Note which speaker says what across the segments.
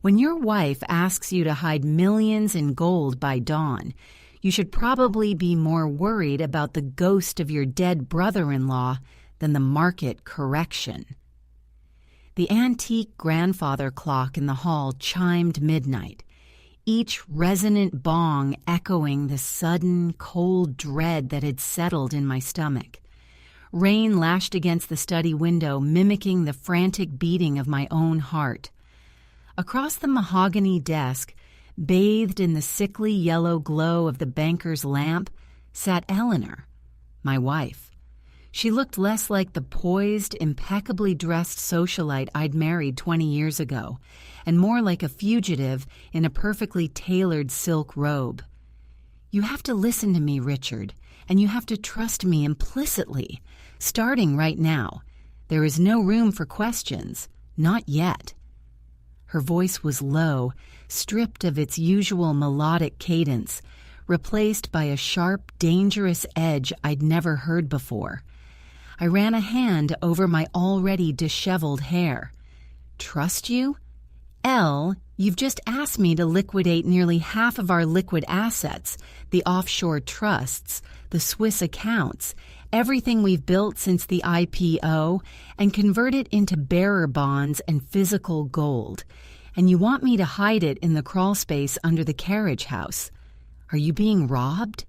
Speaker 1: When your wife asks you to hide millions in gold by dawn, you should probably be more worried about the ghost of your dead brother-in-law than the market correction. The antique grandfather clock in the hall chimed midnight, each resonant bong echoing the sudden, cold dread that had settled in my stomach. Rain lashed against the study window, mimicking the frantic beating of my own heart. Across the mahogany desk, bathed in the sickly yellow glow of the banker's lamp, sat Eleanor, my wife. She looked less like the poised, impeccably dressed socialite I'd married 20 years ago, and more like a fugitive in a perfectly tailored silk robe. "You have to listen to me, Richard, and you have to trust me implicitly, starting right now. There is no room for questions, not yet." Her voice was low, stripped of its usual melodic cadence, replaced by a sharp, dangerous edge I'd never heard before. I ran a hand over my already disheveled hair. "Trust you? Elle, you've just asked me to liquidate nearly half of our liquid assets, the offshore trusts, the Swiss accounts, everything we've built since the IPO, and convert it into bearer bonds and physical gold. And you want me to hide it in the crawlspace under the carriage house. Are you being robbed?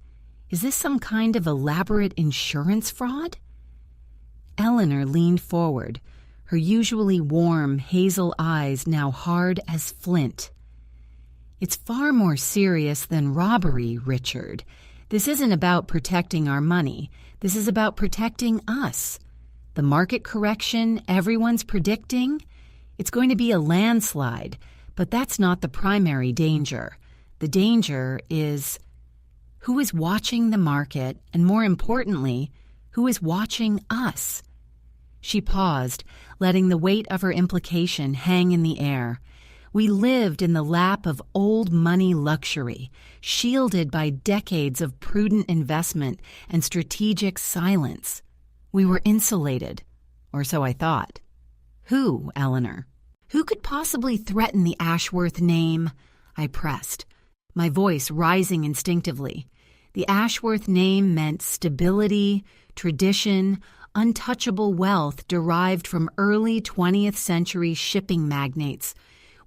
Speaker 1: Is this some kind of elaborate insurance fraud?" Eleanor leaned forward, her usually warm hazel eyes now hard as flint. "It's far more serious than robbery, Richard. This isn't about protecting our money. This is about protecting us. The market correction everyone's predicting? It's going to be a landslide, but that's not the primary danger. The danger is who is watching the market, and more importantly, who is watching us?" She paused, letting the weight of her implication hang in the air. We lived in the lap of old money luxury, shielded by decades of prudent investment and strategic silence. We were insulated, or so I thought. "Who, Eleanor? Who could possibly threaten the Ashworth name?" I pressed, my voice rising instinctively. The Ashworth name meant stability, tradition, untouchable wealth derived from early 20th century shipping magnates.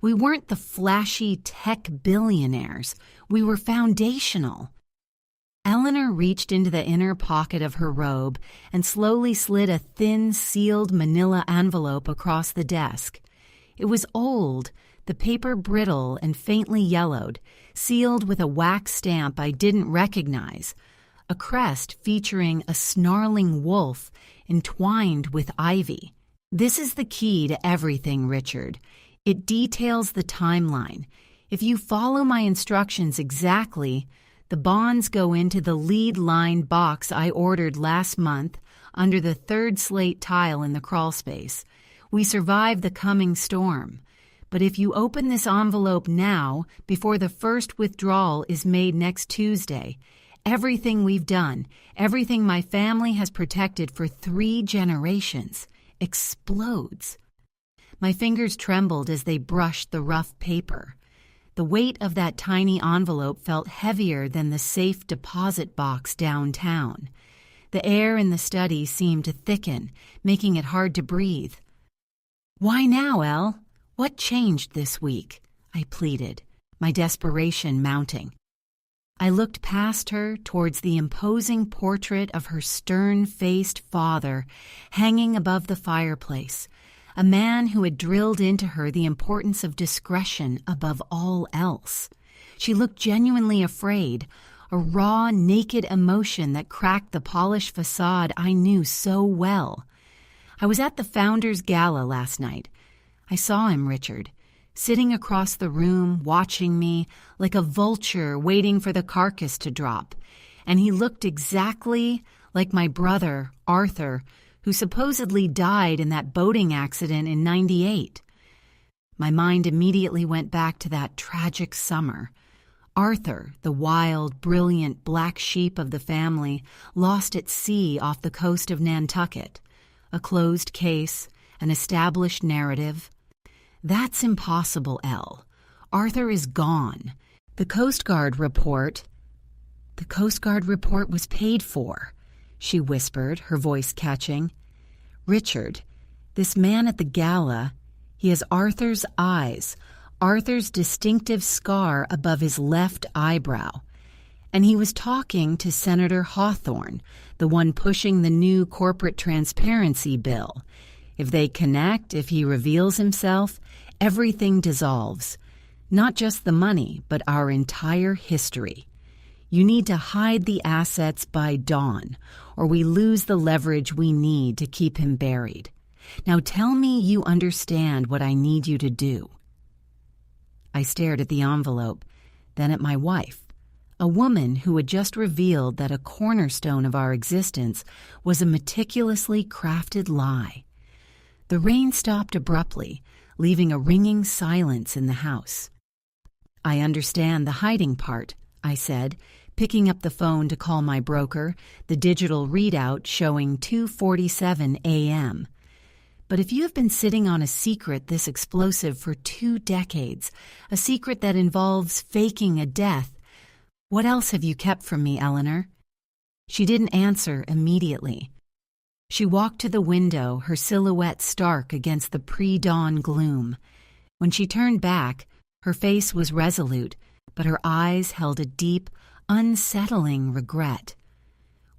Speaker 1: We weren't the flashy tech billionaires. We were foundational. Eleanor reached into the inner pocket of her robe and slowly slid a thin, sealed manila envelope across the desk. It was old, the paper brittle and faintly yellowed, sealed with a wax stamp I didn't recognize, a crest featuring a snarling wolf entwined with ivy. "This is the key to everything, Richard. It details the timeline. If you follow my instructions exactly, the bonds go into the lead line box I ordered last month under the third slate tile in the crawlspace. We survive the coming storm. But if you open this envelope now, before the first withdrawal is made next Tuesday, everything we've done, everything my family has protected for 3 generations, explodes." My fingers trembled as they brushed the rough paper. The weight of that tiny envelope felt heavier than the safe deposit box downtown. The air in the study seemed to thicken, making it hard to breathe. "Why now, Elle? What changed this week?" I pleaded, my desperation mounting. I looked past her towards the imposing portrait of her stern-faced father hanging above the fireplace, a man who had drilled into her the importance of discretion above all else. She looked genuinely afraid, a raw, naked emotion that cracked the polished facade I knew so well. I was at the Founders Gala last night. I saw him, Richard, sitting across the room, watching me like a vulture waiting for the carcass to drop, and he looked exactly like my brother, Arthur, who supposedly died in that boating accident in '98. My mind immediately went back to that tragic summer. Arthur, the wild, brilliant black sheep of the family, lost at sea off the coast of Nantucket. A closed case, an established narrative. That's impossible, Elle. Arthur is gone. The Coast Guard report was paid for, she whispered, her voice catching. Richard, this man at the gala, he has Arthur's eyes, Arthur's distinctive scar above his left eyebrow. And he was talking to Senator Hawthorne, the one pushing the new corporate transparency bill. If they connect, if he reveals himself, everything dissolves. Not just the money, but our entire history. You need to hide the assets by dawn, or we lose the leverage we need to keep him buried. Now tell me you understand what I need you to do. I stared at the envelope, then at my wife, a woman who had just revealed that a cornerstone of our existence was a meticulously crafted lie. The rain stopped abruptly, leaving a ringing silence in the house. I understand the hiding part, I said, picking up the phone to call my broker, the digital readout showing 2:47 a.m. But if you have been sitting on a secret this explosive for 2 decades, a secret that involves faking a death, what else have you kept from me, Eleanor? She didn't answer immediately. She walked to the window, her silhouette stark against the pre-dawn gloom. When she turned back, her face was resolute, but her eyes held a deep, unsettling regret.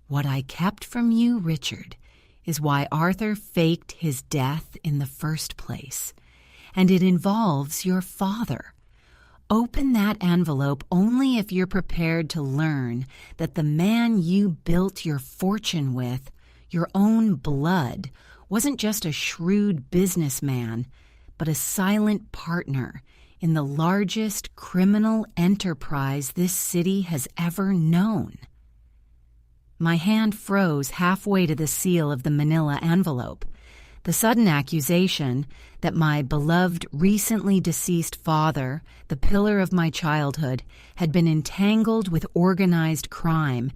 Speaker 1: What I kept from you, Richard, is why Arthur faked his death in the first place. And it involves your father. Open that envelope only if you're prepared to learn that the man you built your fortune with, your own blood, wasn't just a shrewd businessman, but a silent partner in the largest criminal enterprise this city has ever known. My hand froze halfway to the seal of the manila envelope. The sudden accusation that my beloved, recently deceased father, the pillar of my childhood, had been entangled with organized crime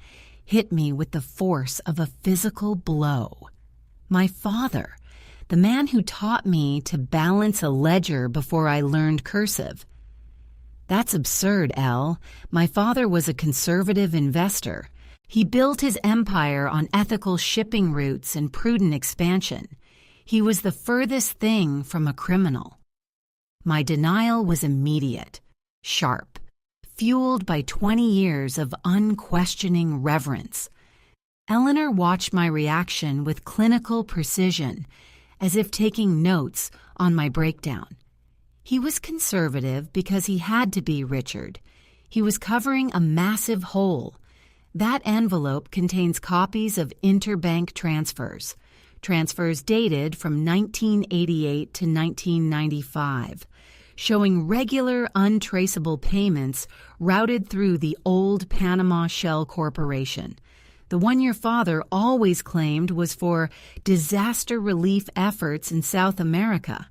Speaker 1: hit me with the force of a physical blow. My father, the man who taught me to balance a ledger before I learned cursive. That's absurd, Elle. My father was a conservative investor. He built his empire on ethical shipping routes and prudent expansion. He was the furthest thing from a criminal. My denial was immediate, sharp, fueled by 20 years of unquestioning reverence. Eleanor watched my reaction with clinical precision, as if taking notes on my breakdown. He was conservative because he had to be, Richard. He was covering a massive hole. That envelope contains copies of interbank transfers dated from 1988 to 1995, showing regular untraceable payments routed through the old Panama Shell Corporation, the one your father always claimed was for disaster relief efforts in South America.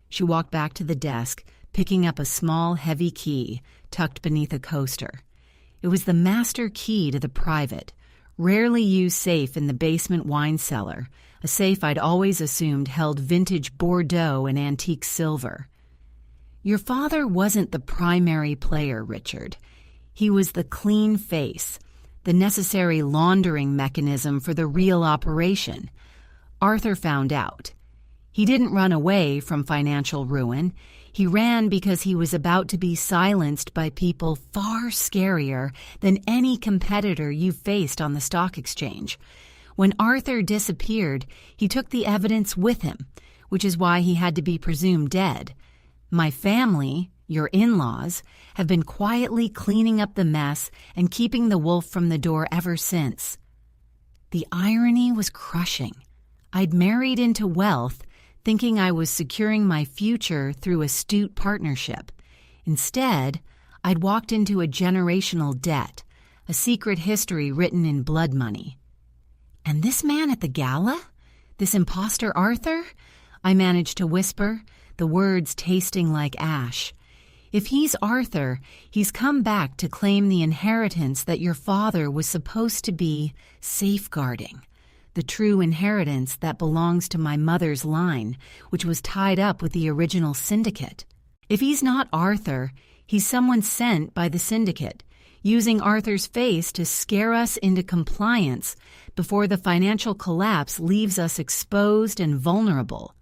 Speaker 1: She walked back to the desk, picking up a small, heavy key tucked beneath a coaster. It was the master key to the private, rarely used safe in the basement wine cellar, a safe I'd always assumed held vintage Bordeaux and antique silver. Your father wasn't the primary player, Richard. He was the clean face, the necessary laundering mechanism for the real operation. Arthur found out. He didn't run away from financial ruin. He ran because he was about to be silenced by people far scarier than any competitor you've faced on the stock exchange. When Arthur disappeared, he took the evidence with him, which is why he had to be presumed dead. My family, your in-laws, have been quietly cleaning up the mess and keeping the wolf from the door ever since. The irony was crushing. I'd married into wealth, thinking I was securing my future through astute partnership. Instead, I'd walked into a generational debt, a secret history written in blood money. And this man at the gala? This imposter Arthur? I managed to whisper, the words tasting like ash. If he's Arthur, he's come back to claim the inheritance that your father was supposed to be safeguarding. The true inheritance that belongs to my mother's line, which was tied up with the original syndicate. If he's not Arthur, he's someone sent by the syndicate, using Arthur's face to scare us into compliance before the financial collapse leaves us exposed and vulnerable.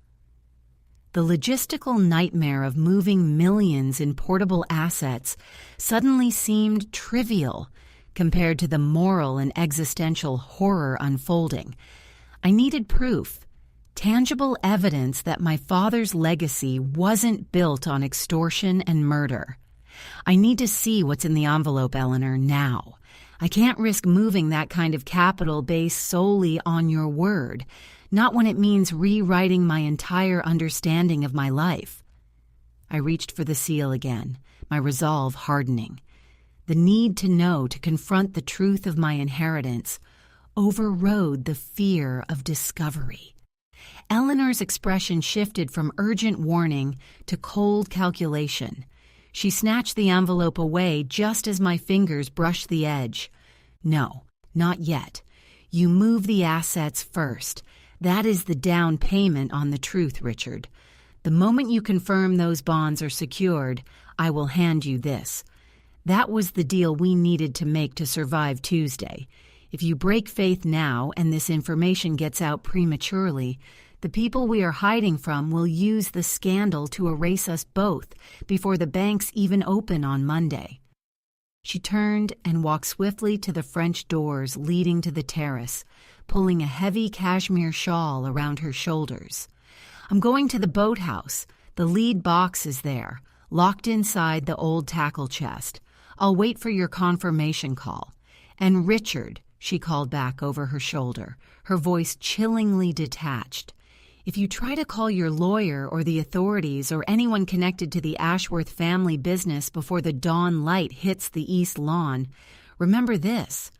Speaker 1: The logistical nightmare of moving millions in portable assets suddenly seemed trivial compared to the moral and existential horror unfolding. I needed proof, tangible evidence that my father's legacy wasn't built on extortion and murder. I need to see what's in the envelope, Eleanor, now. I can't risk moving that kind of capital based solely on your word, not when it means rewriting my entire understanding of my life. I reached for the seal again, my resolve hardening. The need to know, to confront the truth of my inheritance, overrode the fear of discovery. Eleanor's expression shifted from urgent warning to cold calculation. She snatched the envelope away just as my fingers brushed the edge. No, not yet. You move the assets first. That is the down payment on the truth, Richard. The moment you confirm those bonds are secured, I will hand you this. That was the deal we needed to make to survive Tuesday. If you break faith now and this information gets out prematurely, the people we are hiding from will use the scandal to erase us both before the banks even open on Monday. She turned and walked swiftly to the French doors leading to the terrace, pulling a heavy cashmere shawl around her shoulders. I'm going to the boathouse. The lead box is there, locked inside the old tackle chest. I'll wait for your confirmation call. And Richard, she called back over her shoulder, her voice chillingly detached. If you try to call your lawyer or the authorities or anyone connected to the Ashworth family business before the dawn light hits the east lawn, remember this.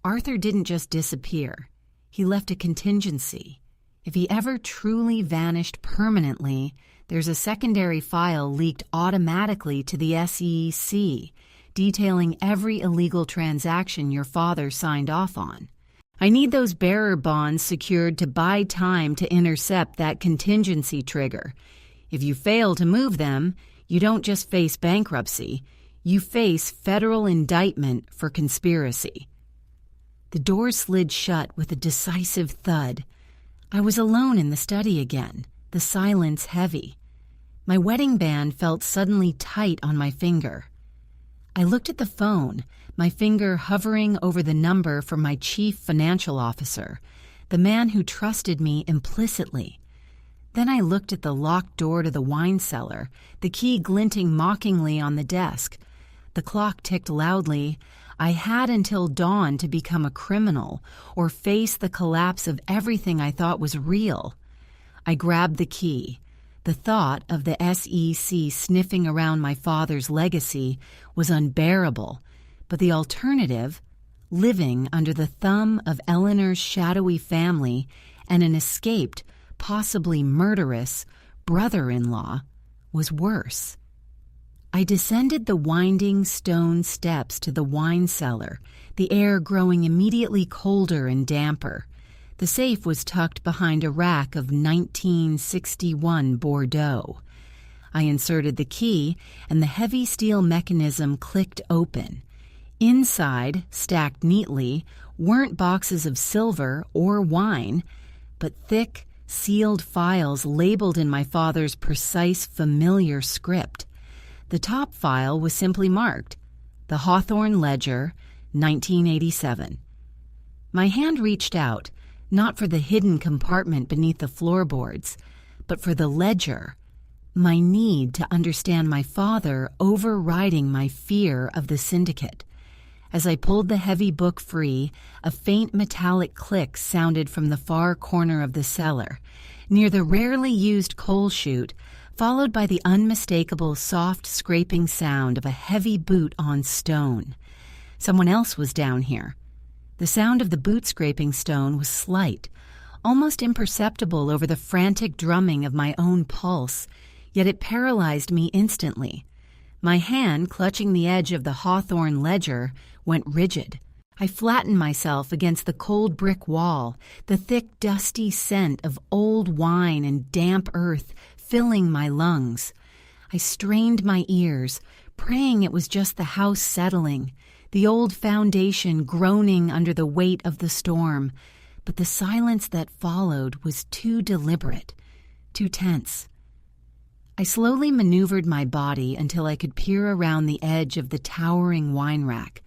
Speaker 1: Arthur didn't just disappear. He left a contingency. If he ever truly vanished permanently, there's a secondary file leaked automatically to the SEC, detailing every illegal transaction your father signed off on. I need those bearer bonds secured to buy time to intercept that contingency trigger. If you fail to move them, you don't just face bankruptcy, you face federal indictment for conspiracy. The door slid shut with a decisive thud. I was alone in the study again, the silence heavy. My wedding band felt suddenly tight on my finger. I looked at the phone, my finger hovering over the number for my chief financial officer, the man who trusted me implicitly. Then I looked at the locked door to the wine cellar, the key glinting mockingly on the desk. The clock ticked loudly. I had until dawn to become a criminal or face the collapse of everything I thought was real. I grabbed the key. The thought of the SEC sniffing around my father's legacy was unbearable, but the alternative, living under the thumb of Eleanor's shadowy family and an escaped, possibly murderous, brother-in-law, was worse. I descended the winding stone steps to the wine cellar, the air growing immediately colder and damper. The safe was tucked behind a rack of 1961 Bordeaux. I inserted the key, and the heavy steel mechanism clicked open. Inside, stacked neatly, weren't boxes of silver or wine, but thick, sealed files labeled in my father's precise, familiar script. The top file was simply marked, The Hawthorne Ledger, 1987. My hand reached out, not for the hidden compartment beneath the floorboards, but for the ledger, my need to understand my father overriding my fear of the syndicate. As I pulled the heavy book free, a faint metallic click sounded from the far corner of the cellar, near the rarely used coal chute, followed by the unmistakable soft scraping sound of a heavy boot on stone. Someone else was down here. The sound of the boot scraping stone was slight, almost imperceptible over the frantic drumming of my own pulse, yet it paralyzed me instantly. My hand, clutching the edge of the Hawthorne ledger, went rigid. I flattened myself against the cold brick wall, the thick, dusty scent of old wine and damp earth filling my lungs. I strained my ears, praying it was just the house settling, the old foundation groaning under the weight of the storm. But the silence that followed was too deliberate, too tense. I slowly maneuvered my body until I could peer around the edge of the towering wine rack,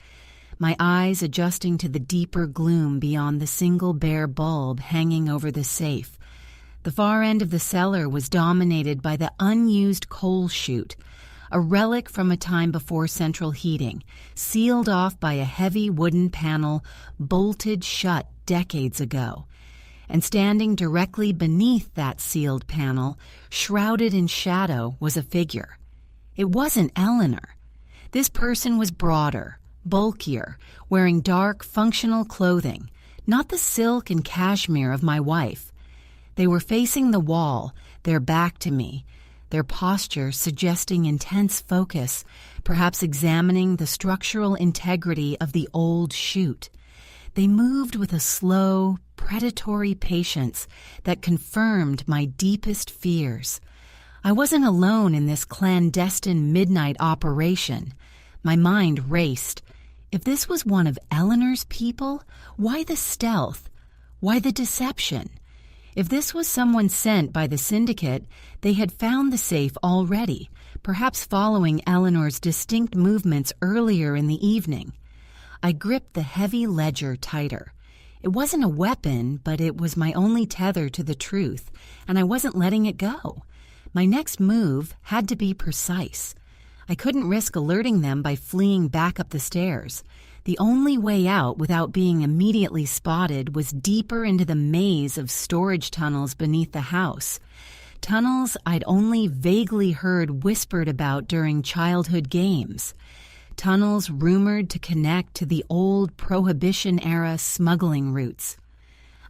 Speaker 1: my eyes adjusting to the deeper gloom beyond the single bare bulb hanging over the safe. The far end of the cellar was dominated by the unused coal chute, a relic from a time before central heating, sealed off by a heavy wooden panel bolted shut decades ago. And standing directly beneath that sealed panel, shrouded in shadow, was a figure. It wasn't Eleanor. This person was broader, bulkier, wearing dark, functional clothing, not the silk and cashmere of my wife. They were facing the wall, their back to me, their posture suggesting intense focus, perhaps examining the structural integrity of the old chute. They moved with a slow, predatory patience that confirmed my deepest fears. I wasn't alone in this clandestine midnight operation. My mind raced. If this was one of Eleanor's people, why the stealth? Why the deception? If this was someone sent by the syndicate, they had found the safe already, perhaps following Eleanor's distinct movements earlier in the evening. I gripped the heavy ledger tighter. It wasn't a weapon, but it was my only tether to the truth, and I wasn't letting it go. My next move had to be precise. I couldn't risk alerting them by fleeing back up the stairs. The only way out without being immediately spotted was deeper into the maze of storage tunnels beneath the house. Tunnels I'd only vaguely heard whispered about during childhood games. Tunnels rumored to connect to the old Prohibition-era smuggling routes.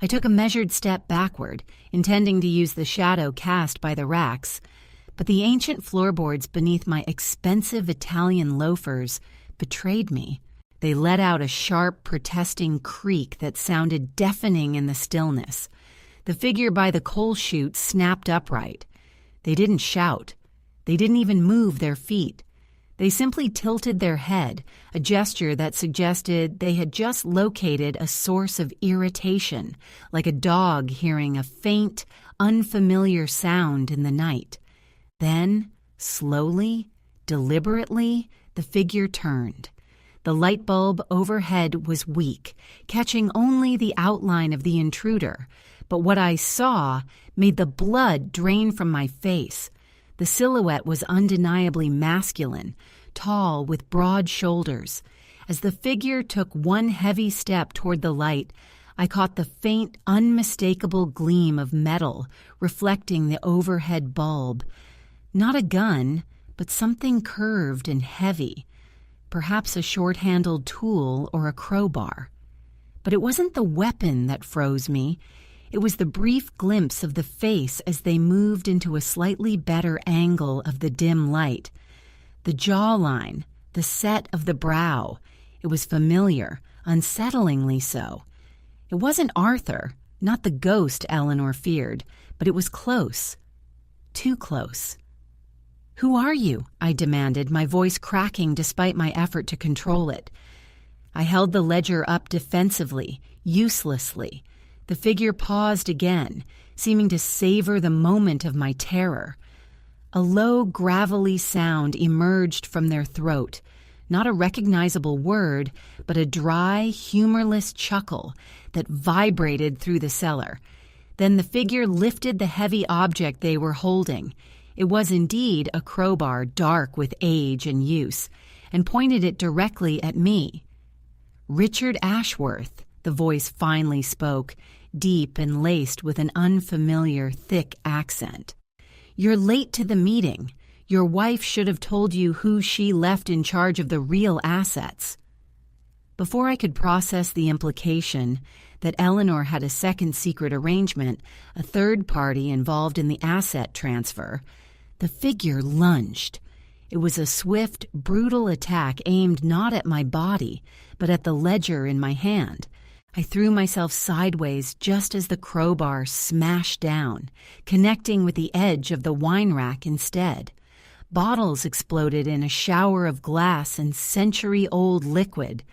Speaker 1: I took a measured step backward, intending to use the shadow cast by the racks, but the ancient floorboards beneath my expensive Italian loafers betrayed me. They let out a sharp, protesting creak that sounded deafening in the stillness. The figure by the coal chute snapped upright. They didn't shout. They didn't even move their feet. They simply tilted their head, a gesture that suggested they had just located a source of irritation, like a dog hearing a faint, unfamiliar sound in the night. Then, slowly, deliberately, the figure turned. The light bulb overhead was weak, catching only the outline of the intruder, but what I saw made the blood drain from my face. The silhouette was undeniably masculine, tall with broad shoulders. As the figure took one heavy step toward the light, I caught the faint, unmistakable gleam of metal reflecting the overhead bulb. Not a gun, but something curved and heavy, perhaps a short-handled tool or a crowbar. But it wasn't the weapon that froze me. It was the brief glimpse of the face as they moved into a slightly better angle of the dim light. The jawline, the set of the brow. It was familiar, unsettlingly so. It wasn't Arthur, not the ghost Eleanor feared, but it was close. Too close. "Who are you?" I demanded, my voice cracking despite my effort to control it. I held the ledger up defensively, uselessly. The figure paused again, seeming to savor the moment of my terror. A low, gravelly sound emerged from their throat, not a recognizable word, but a dry, humorless chuckle that vibrated through the cellar. Then the figure lifted the heavy object they were holding. It was indeed a crowbar dark with age and use, and pointed it directly at me. "Richard Ashworth," the voice finally spoke, deep and laced with an unfamiliar, thick accent. "You're late to the meeting. Your wife should have told you who she left in charge of the real assets." Before I could process the implication that Eleanor had a second secret arrangement, a third party involved in the asset transfer, the figure lunged. It was a swift, brutal attack aimed not at my body, but at the ledger in my hand. I threw myself sideways just as the crowbar smashed down, connecting with the edge of the wine rack instead. Bottles exploded in a shower of glass and century-old liquid.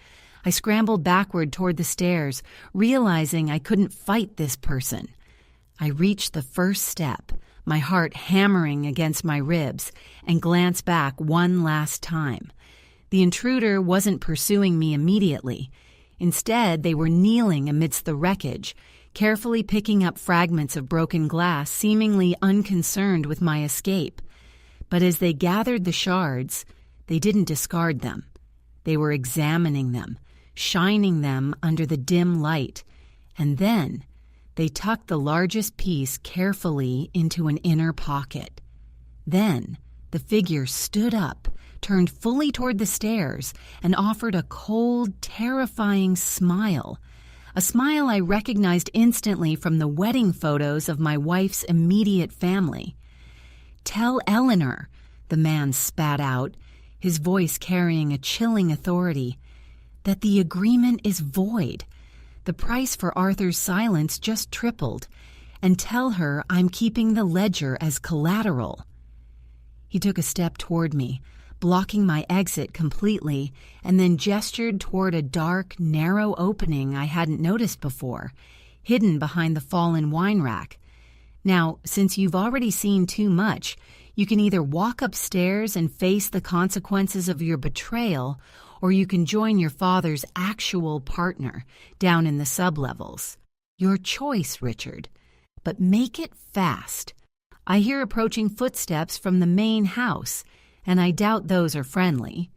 Speaker 1: I scrambled backward toward the stairs, realizing I couldn't fight this person. I reached the first step, my heart hammering against my ribs, and glanced back one last time. The intruder wasn't pursuing me immediately. Instead, they were kneeling amidst the wreckage, carefully picking up fragments of broken glass, seemingly unconcerned with my escape. But as they gathered the shards, they didn't discard them. They were examining them, shining them under the dim light, and then they tucked the largest piece carefully into an inner pocket. Then the figure stood up, turned fully toward the stairs, and offered a cold, terrifying smile. A smile I recognized instantly from the wedding photos of my wife's immediate family. "Tell Eleanor," the man spat out, his voice carrying a chilling authority, "that the agreement is void. The price for Arthur's silence just tripled, and tell her I'm keeping the ledger as collateral." He took a step toward me, blocking my exit completely, and then gestured toward a dark, narrow opening I hadn't noticed before, hidden behind the fallen wine rack. "Now, since you've already seen too much, you can either walk upstairs and face the consequences of your betrayal, or you can join your father's actual partner down in the sublevels. Your choice, Richard. But make it fast. I hear approaching footsteps from the main house, and I doubt those are friendly."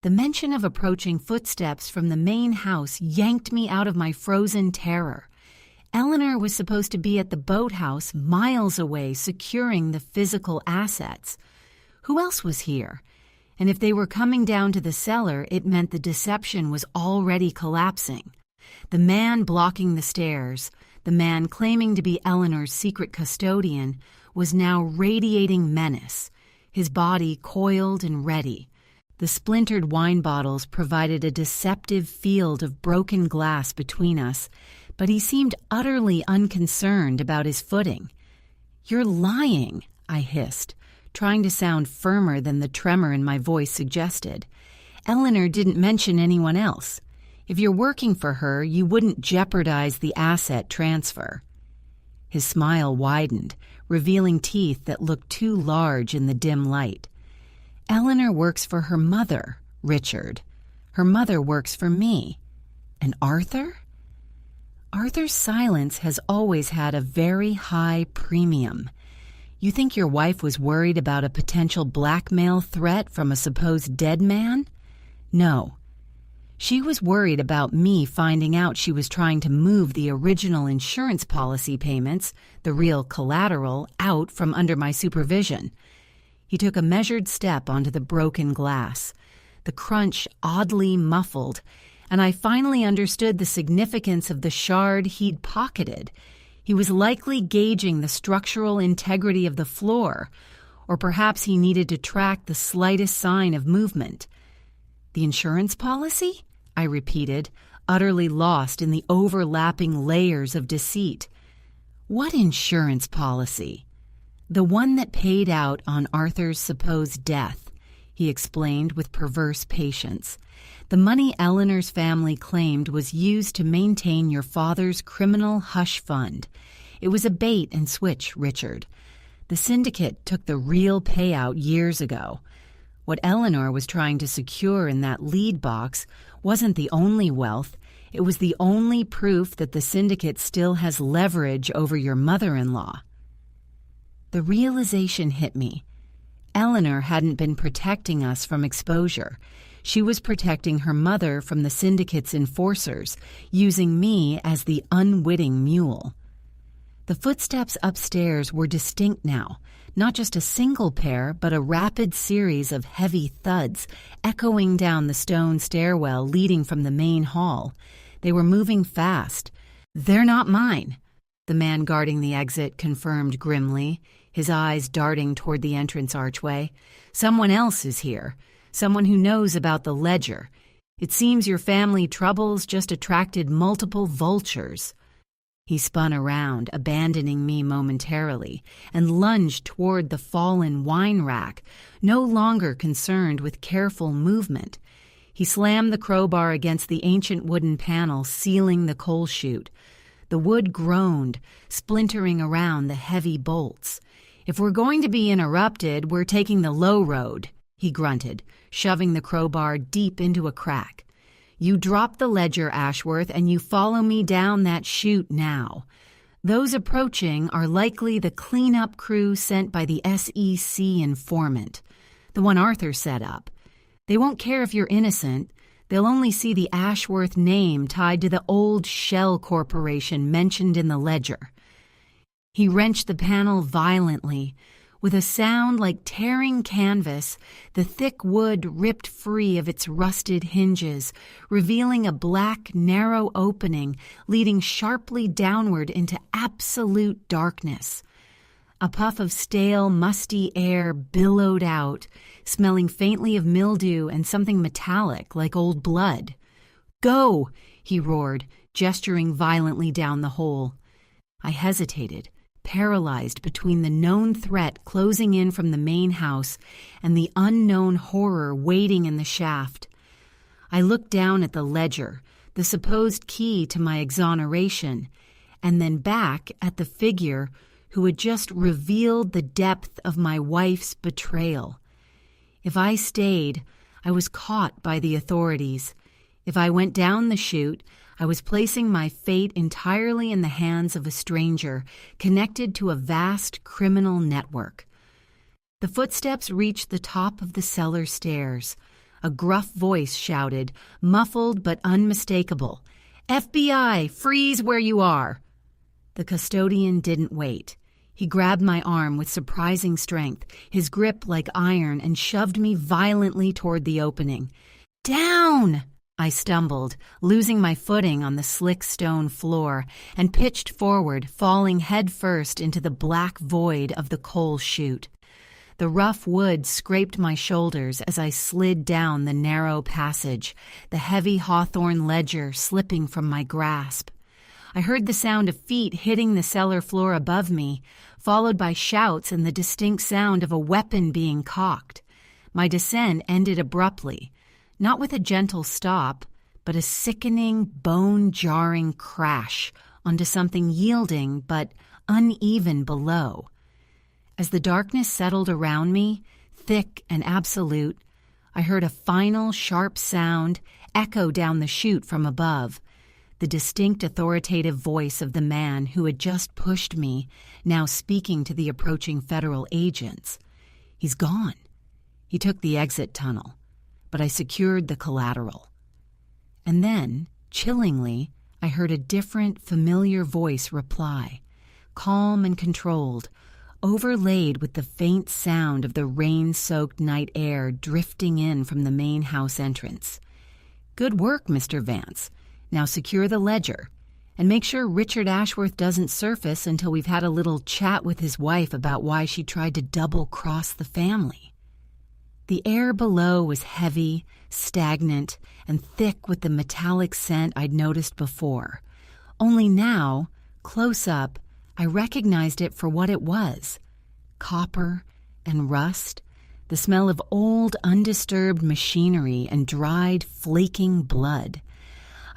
Speaker 1: The mention of approaching footsteps from the main house yanked me out of my frozen terror. Eleanor was supposed to be at the boathouse miles away, securing the physical assets. Who else was here? And if they were coming down to the cellar, it meant the deception was already collapsing. The man blocking the stairs, the man claiming to be Eleanor's secret custodian, was now radiating menace, his body coiled and ready. The splintered wine bottles provided a deceptive field of broken glass between us, but he seemed utterly unconcerned about his footing. "You're lying," I hissed, trying to sound firmer than the tremor in my voice suggested. "Eleanor didn't mention anyone else. If you're working for her, you wouldn't jeopardize the asset transfer." His smile widened, revealing teeth that looked too large in the dim light. "Eleanor works for her mother, Richard. Her mother works for me. And Arthur? Arthur's silence has always had a very high premium. You think your wife was worried about a potential blackmail threat from a supposed dead man? No. She was worried about me finding out she was trying to move the original insurance policy payments, the real collateral, out from under my supervision. He took a measured step onto the broken glass, the crunch oddly muffled, and I finally understood the significance of the shard he'd pocketed. He was likely gauging the structural integrity of the floor, or perhaps he needed to track the slightest sign of movement. "The insurance policy?" I repeated, utterly lost in the overlapping layers of deceit. "What insurance policy?" "The one that paid out on Arthur's supposed death," he explained with perverse patience. "The money Eleanor's family claimed was used to maintain your father's criminal hush fund. It was a bait and switch, Richard. The syndicate took the real payout years ago. What Eleanor was trying to secure in that lead box wasn't the only wealth. It was the only proof that the syndicate still has leverage over your mother-in-law." The realization hit me. Eleanor hadn't been protecting us from exposure. She was protecting her mother from the syndicate's enforcers, using me as the unwitting mule. The footsteps upstairs were distinct now, not just a single pair, but a rapid series of heavy thuds echoing down the stone stairwell leading from the main hall. They were moving fast. "They're not mine," the man guarding the exit confirmed grimly, his eyes darting toward the entrance archway. "Someone else is here. Someone who knows about the ledger. It seems your family troubles just attracted multiple vultures." He spun around, abandoning me momentarily, and lunged toward the fallen wine rack, no longer concerned with careful movement. He slammed the crowbar against the ancient wooden panel sealing the coal chute. The wood groaned, splintering around the heavy bolts. "If we're going to be interrupted, we're taking the low road," he grunted, shoving the crowbar deep into a crack. "You drop the ledger, Ashworth, and you follow me down that chute now. Those approaching are likely the cleanup crew sent by the SEC informant, the one Arthur set up. They won't care if you're innocent. They'll only see the Ashworth name tied to the old shell corporation mentioned in the ledger." He wrenched the panel violently. With a sound like tearing canvas, the thick wood ripped free of its rusted hinges, revealing a black, narrow opening leading sharply downward into absolute darkness. A puff of stale, musty air billowed out, smelling faintly of mildew and something metallic like old blood. "Go!" he roared, gesturing violently down the hole. I hesitated, paralyzed between the known threat closing in from the main house and the unknown horror waiting in the shaft. I looked down at the ledger, the supposed key to my exoneration, and then back at the figure who had just revealed the depth of my wife's betrayal. If I stayed, I was caught by the authorities. If I went down the chute, I was placing my fate entirely in the hands of a stranger, connected to a vast criminal network. The footsteps reached the top of the cellar stairs. A gruff voice shouted, muffled but unmistakable, "FBI, freeze where you are!" The custodian didn't wait. He grabbed my arm with surprising strength, his grip like iron, and shoved me violently toward the opening. "Down!" I stumbled, losing my footing on the slick stone floor, and pitched forward, falling headfirst into the black void of the coal chute. The rough wood scraped my shoulders as I slid down the narrow passage, the heavy hawthorn ledger slipping from my grasp. I heard the sound of feet hitting the cellar floor above me, followed by shouts and the distinct sound of a weapon being cocked. My descent ended abruptly, not with a gentle stop, but a sickening, bone-jarring crash onto something yielding but uneven below. As the darkness settled around me, thick and absolute, I heard a final, sharp sound echo down the chute from above, the distinct authoritative voice of the man who had just pushed me, now speaking to the approaching federal agents. He's gone. He took the exit tunnel, but I secured the collateral. And then, chillingly, I heard a different, familiar voice reply, calm and controlled, overlaid with the faint sound of the rain-soaked night air drifting in from the main house entrance. "Good work, Mr. Vance. Now secure the ledger, and make sure Richard Ashworth doesn't surface until we've had a little chat with his wife about why she tried to double-cross the family." The air below was heavy, stagnant, and thick with the metallic scent I'd noticed before. Only now, close up, I recognized it for what it was: copper and rust, the smell of old, undisturbed machinery and dried, flaking blood.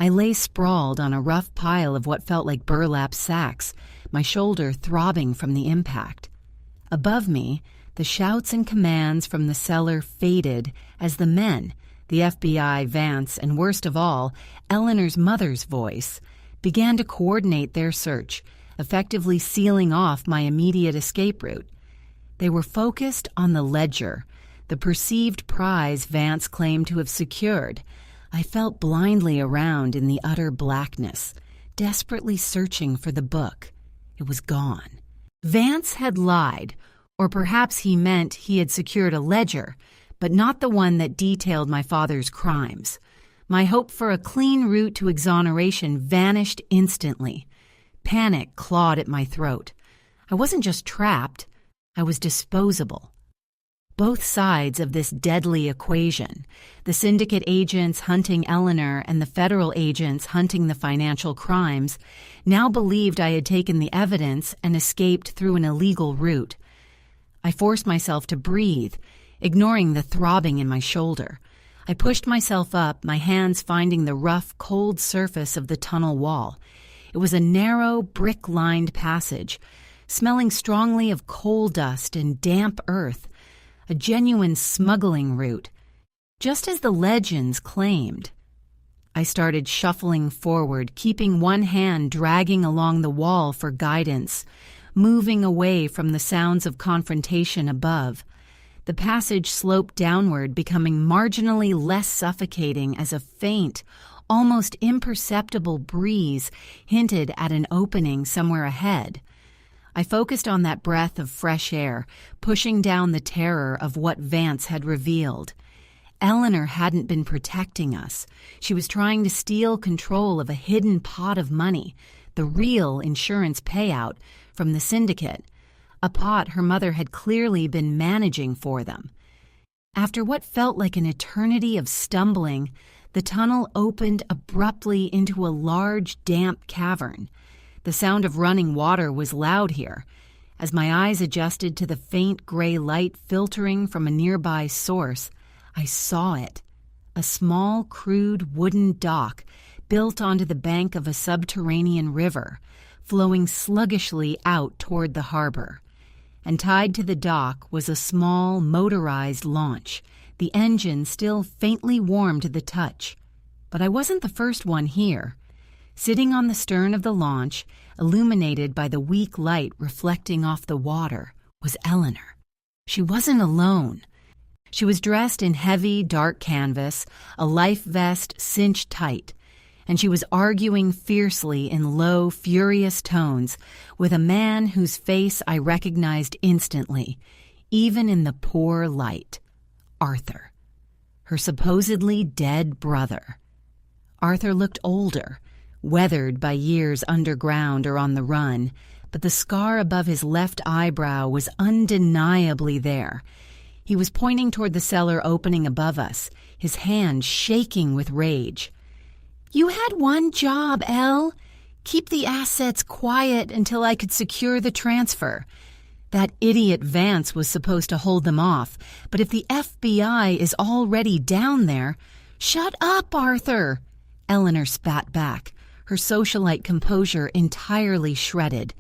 Speaker 1: I lay sprawled on a rough pile of what felt like burlap sacks, my shoulder throbbing from the impact. Above me, the shouts and commands from the cellar faded as the men, the FBI, Vance, and worst of all, Eleanor's mother's voice, began to coordinate their search, effectively sealing off my immediate escape route. They were focused on the ledger, the perceived prize Vance claimed to have secured. I felt blindly around in the utter blackness, desperately searching for the book. It was gone. Vance had lied, or perhaps he meant he had secured a ledger, but not the one that detailed my father's crimes. My hope for a clean route to exoneration vanished instantly. Panic clawed at my throat. I wasn't just trapped, I was disposable. both sides of this deadly equation, the syndicate agents hunting Eleanor and the federal agents hunting the financial crimes, now believed I had taken the evidence and escaped through an illegal route. I forced myself to breathe, ignoring the throbbing in my shoulder. I pushed myself up, my hands finding the rough, cold surface of the tunnel wall. It was a narrow, brick-lined passage, smelling strongly of coal dust and damp earth, a genuine smuggling route, just as the legends claimed. I started shuffling forward, keeping one hand dragging along the wall for guidance, moving away from the sounds of confrontation above. The passage sloped downward, becoming marginally less suffocating as a faint, almost imperceptible breeze hinted at an opening somewhere ahead. I focused on that breath of fresh air, pushing down the terror of what Vance had revealed. Eleanor hadn't been protecting us. She was trying to steal control of a hidden pot of money, the real insurance payout from the syndicate, a pot her mother had clearly been managing for them. After what felt like an eternity of stumbling, the tunnel opened abruptly into a large, damp cavern. The sound of running water was loud here. As my eyes adjusted to the faint gray light filtering from a nearby source, I saw it. A small, crude wooden dock built onto the bank of a subterranean river, flowing sluggishly out toward the harbor. And tied to the dock was a small, motorized launch, the engine still faintly warm to the touch. But I wasn't the first one here. Sitting on the stern of the launch, illuminated by the weak light reflecting off the water, was Eleanor. She wasn't alone. She was dressed in heavy, dark canvas, a life vest cinched tight, and she was arguing fiercely in low, furious tones with a man whose face I recognized instantly, even in the poor light. Arthur, her supposedly dead brother. Arthur looked older, weathered by years underground or on the run, but the scar above his left eyebrow was undeniably there. He was pointing toward the cellar opening above us, his hand shaking with rage. "You had one job, Elle. Keep the assets quiet until I could secure the transfer. That idiot Vance was supposed to hold them off, but if the FBI is already down there—" "Shut up, Arthur!" Eleanor spat back, her socialite composure entirely shredded.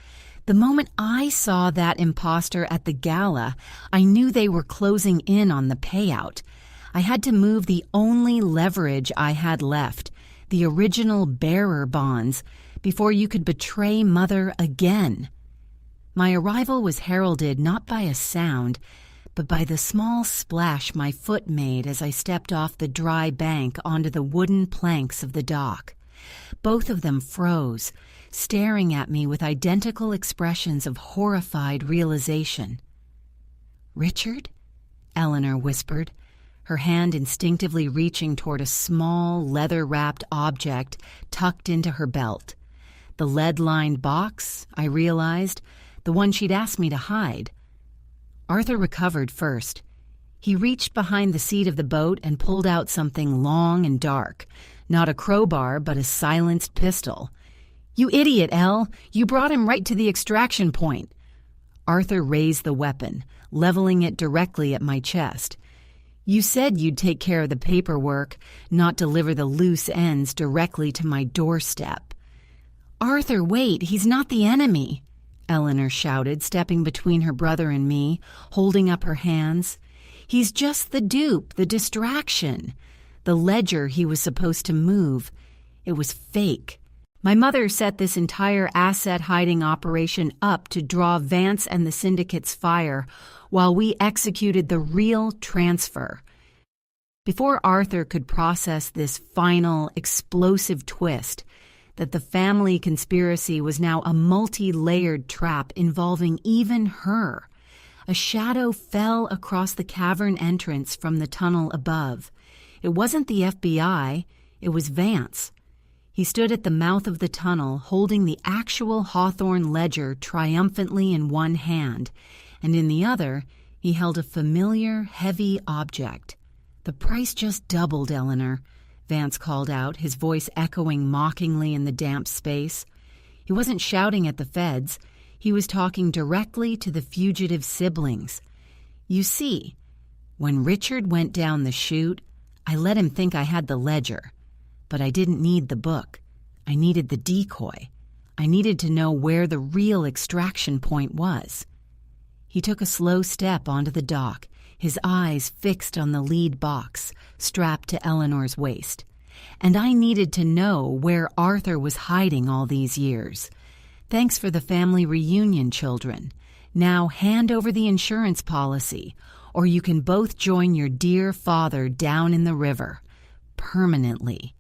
Speaker 1: The moment I saw that imposter at the gala, I knew they were closing in on the payout. I had to move the only leverage I had left, the original bearer bonds, before you could betray Mother again. My arrival was heralded not by a sound, but by the small splash my foot made as I stepped off the dry bank onto the wooden planks of the dock. Both of them froze, staring at me with identical expressions of horrified realization. "Richard?" Eleanor whispered, her hand instinctively reaching toward a small, leather-wrapped object tucked into her belt. The lead-lined box, I realized, the one she'd asked me to hide. Arthur recovered first. He reached behind the seat of the boat and pulled out something long and dark, not a crowbar, but a silenced pistol. "You idiot, Elle! You brought him right to the extraction point." Arthur raised the weapon, leveling it directly at my chest. "You said you'd take care of the paperwork, not deliver the loose ends directly to my doorstep." "Arthur, wait! He's not the enemy!" Eleanor shouted, stepping between her brother and me, holding up her hands. "He's just the dupe, the distraction. The ledger he was supposed to move. It was fake. My mother set this entire asset-hiding operation up to draw Vance and the syndicate's fire while we executed the real transfer." Before Arthur could process this final, explosive twist, that the family conspiracy was now a multi-layered trap involving even her, a shadow fell across the cavern entrance from the tunnel above. It wasn't the FBI, it was Vance. He stood at the mouth of the tunnel, holding the actual Hawthorne ledger triumphantly in one hand, and in the other, He held a familiar, heavy object. "The price just doubled, Eleanor," Vance called out, his voice echoing mockingly in the damp space. He wasn't shouting at the feds. He was talking directly to the fugitive siblings. "You see, when Richard went down the chute, I let him think I had the ledger. But I didn't need the book. I needed the decoy. I needed to know where the real extraction point was." He took a slow step onto the dock, his eyes fixed on the lead box, strapped to Eleanor's waist. "And I needed to know where Arthur was hiding all these years. Thanks for the family reunion, children. Now hand over the insurance policy, or you can both join your dear father down in the river. Permanently."